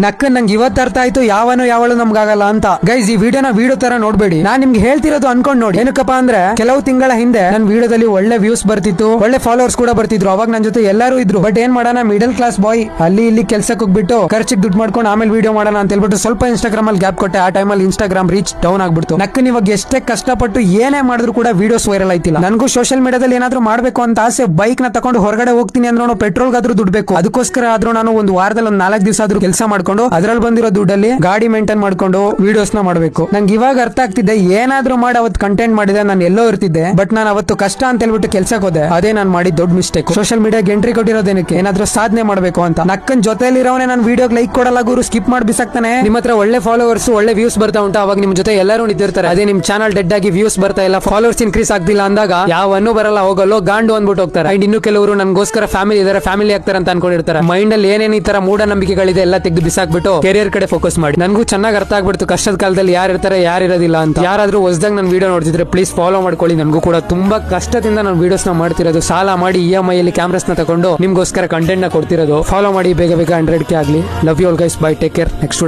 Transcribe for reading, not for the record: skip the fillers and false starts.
ನಕ್ಕ ನಂಗೆ ಇವತ್ತು ಅರ್ಥ ಆಯ್ತು ಯಾವನು ಯಾವಳು ನಮ್ಗಾಗಲ್ಲ ಅಂತ. ಗೈಸ್, ಈ ವಿಡಿಯೋನ ವಿಡಿಯೋ ತರ ನೋಡ್ಬೇಡಿ, ನಾನ್ ನಿಮ್ಗೆ ಹೇಳ್ತಿರೋದು ಅನ್ಕೊಂಡ್ ನೋಡಿ. ಏನಕ್ಕಪ್ಪ ಅಂದ್ರೆ ಕೆಲವು ತಿಂಗಳ ಹಿಂದೆ ನನ್ನ ವಿಡಿಯೋದಲ್ಲಿ ಒಳ್ಳೆ ವ್ಯೂಸ್ ಬರ್ತಿತ್ತು, ಒಳ್ಳೆ ಫಾಲೋವರ್ಸ್ ಕೂಡ ಬರ್ತಿದ್ರು. ಅವಾಗ ನನ್ನ ಜೊತೆ ಎಲ್ಲರೂ ಇದ್ರು. ಬಟ್ ಏನ್ ಮಾಡೋಣ, ಮಿಡಲ್ ಕ್ಲಾಸ್ ಬಾಯ್ ಅಲ್ಲಿ ಇಲ್ಲಿ ಕೆಲ್ಸಕ್ಕೆ ಹೋಗ್ಬಿಟ್ಟು ಖರ್ಚಿಗೆ ದುಡ್ಡು ಮಾಡ್ಕೊಂಡು ಆಮೇಲೆ ವಿಡಿಯೋ ಮಾಡೋಣ ಅಂತ ಹೇಳ್ಬಿಟ್ಟು ಸ್ವಲ್ಪ ಇನ್ಸ್ಟಾಗ್ರಾಮ್ ಅಲ್ಲಿ ಗ್ಯಾಪ್ ಕೊಟ್ಟೆ. ಆ ಟೈಮಲ್ಲಿ ಇನ್ಸ್ಟಾಗ್ರಾಮ್ ರೀಚ್ ಡೌನ್ ಆಗ್ಬಿಡ್ತು. ನಕ್ಕನ್ ಇವಾಗ ಎಷ್ಟೇ ಕಷ್ಟಪಟ್ಟು ಏನೇ ಮಾಡಿದ್ರು ಕೂಡ ವಿಡಿಯೋಸ್ ವೈರಲ್ ಆಯ್ತಿಲ್ಲ. ನನಗೂ ಸೋಷಿಯಲ್ ಮೀಡಿಯಾದಲ್ಲಿ ಏನಾದ್ರೂ ಮಾಡ್ಬೇಕು ಅಂತ ಆಸೆ. ಬೈಕ್ ನ ತಗೊಂಡು ಹೊರಗಡೆ ಹೋಗ್ತೀನಿ ಅಂದ್ರೆ ಪೆಟ್ರೋಲ್ಗಾದ್ರೂ ದುಡ್ಡು ಬೇಕು. ಅದಕ್ಕೋಸ್ಕರ ಆದ್ರೂ ನಾನು ಒಂದು ವಾರದಲ್ಲಿ ಒಂದು 4 ದಿವಸ ಆದ್ರೂ ಕೆಲಸ ಮಾಡ್ಕೊಂಡು ಅದ್ರಲ್ಲಿ ಬಂದಿರೋ ದುಡ್ಡಲ್ಲಿ ಗಾಡಿ ಮೇಂಟೈನ್ ಮಾಡ್ಕೊಂಡು ವಿಡಿಯೋಸ್ ನ ಮಾಡಬೇಕು. ನಂಗೆ ಇವಾಗ ಅರ್ಥ ಆಗ್ತಿದೆ, ಏನಾದ್ರೂ ಮಾಡಿ ಅವತ್ತು ಕಂಟೆಂಟ್ ಮಾಡಿದೆ ನಾನು ಎಲ್ಲೋ ಇರ್ತಿದ್ದೆ. ಬಟ್ ನಾನು ಅವತ್ತು ಕಷ್ಟ ಅಂತ ಹೇಳ್ಬಿಟ್ಟು ಕೆಲ್ಸಕ್ಕೆ ಹೋದೆ. ಅದೇ ನಾನು ಮಾಡಿದ ದೊಡ್ಡ ಮಿಸ್ಟೇಕ್. ಸೋಷಿಯಲ್ ಮೀಡಿಯಾಗೆ ಎಂಟ್ರಿ ಕೊಟ್ಟಿರೋದೇನಕ್ಕೆ, ಏನಾದ್ರೂ ಸಾಧನೆ ಮಾಡಬೇಕು ಅಂತ. ನಕ್ಕನ್ ಜೊತೆಲಿರೋನೇ ನಾನು ವಿಡಿಯೋಗೆ ಲೈಕ್ ಕೊಡಲ್ಲ ಗುರು, ಸ್ಕಿಪ್ ಮಾಡಿ ಬಿಸಾಕ್ತಾನೆ. ನಿಮ್ಮ ಹತ್ರ ಒಳ್ಳೆ ಫಾಲೋವರ್ಸ್ ಒಳ್ಳೆ ವ್ಯೂಸ್ ಬರ್ತಾ ಉಂಟು, ಅವಾಗ ನಿಮ್ ಜೊತೆ ಎಲ್ಲರೂ ನಿಂತಿರ್ತಾರೆ. ಅದೇ ನಿಮ್ ಚಾನಲ್ ಡೆಡ್ ಆಗಿ ವ್ಯೂಸ್ ಬರ್ತಾ ಇಲ್ಲ, ಫಾಲೋವರ್ಸ್ ಇನ್ಕ್ರೀಸ್ ಆಗ್ತಿಲ್ಲ ಅಂದಾಗ ಯಾವನ್ನೂ ಬರಲ್ಲ, ಹೋಗಲ್ಲೋ ಗಾಂಡು ಅಂದ್ಬಿಟ್ಟು ಹೋಗ್ತಾರೆ. ಅಂಡ್ ಇನ್ನು ಕೆಲವರು ನನ್ಗೋಸ್ಕರ ಫ್ಯಾಮಿಲಿ ಇದಾರೆ, ಫ್ಯಾಮಿಲಿ ಆಗ್ತಾರೆ ಅಂತ ಅನ್ಕೊಂಡಿರ್ತಾರೆ. ಮೈಂಡ್ ಅಲ್ಲಿ ಏನೇನು ಈ ತರ ಮೂಢನಂಬಿಕೆಗಳಿದೆ ಎಲ್ಲ ತೆಗೆದು ಬಿಸಾಕ್ಬಿಟ್ಟು ಕೆರಿಯರ್ ಕಡೆ ಫೋಕಸ್ ಮಾಡಿ. ನನಗೂ ಚೆನ್ನಾಗಿ ಅರ್ಥ ಆಗ್ಬಿಡ್ತು ಕಷ್ಟದ ಕಾಲದಲ್ಲಿ ಯಾರು ಇರ್ತಾರೆ ಯಾರು ಇರೋದಿಲ್ಲ ಅಂತ. ಯಾರಾದ್ರೂ ಹೊಸದಾಗ ನನ್ನ ವಿಡಿಯೋ ನೋಡ್ತಿದ್ರೆ ಪ್ಲೀಸ್ ಫಾಲೋ ಮಾಡ್ಕೊಳ್ಳಿ. ನನಗೂ ಕೂಡ ತುಂಬಾ ಕಷ್ಟದಿಂದ ನಾನು ವಿಡಿಯೋಸ್ ನ ಮಾಡ್ತಿರೋದು, ಸಾಲ ಮಾಡಿ EMI ಅಲ್ಲಿ ಕ್ಯಾಮ್ರಾಸ್ ನ ತಗೊಂಡು ನಿಮ್ಗೋಸ್ಕರ ಕಂಟೆಂಟ್ ನ ಕೊಡ್ತಿರೋದು. ಫಾಲೋ ಮಾಡಿ, ಬೇಗ ಬೇಗ 100K ಆಗ್ಲಿ. Love you all guys, bye, take care. Next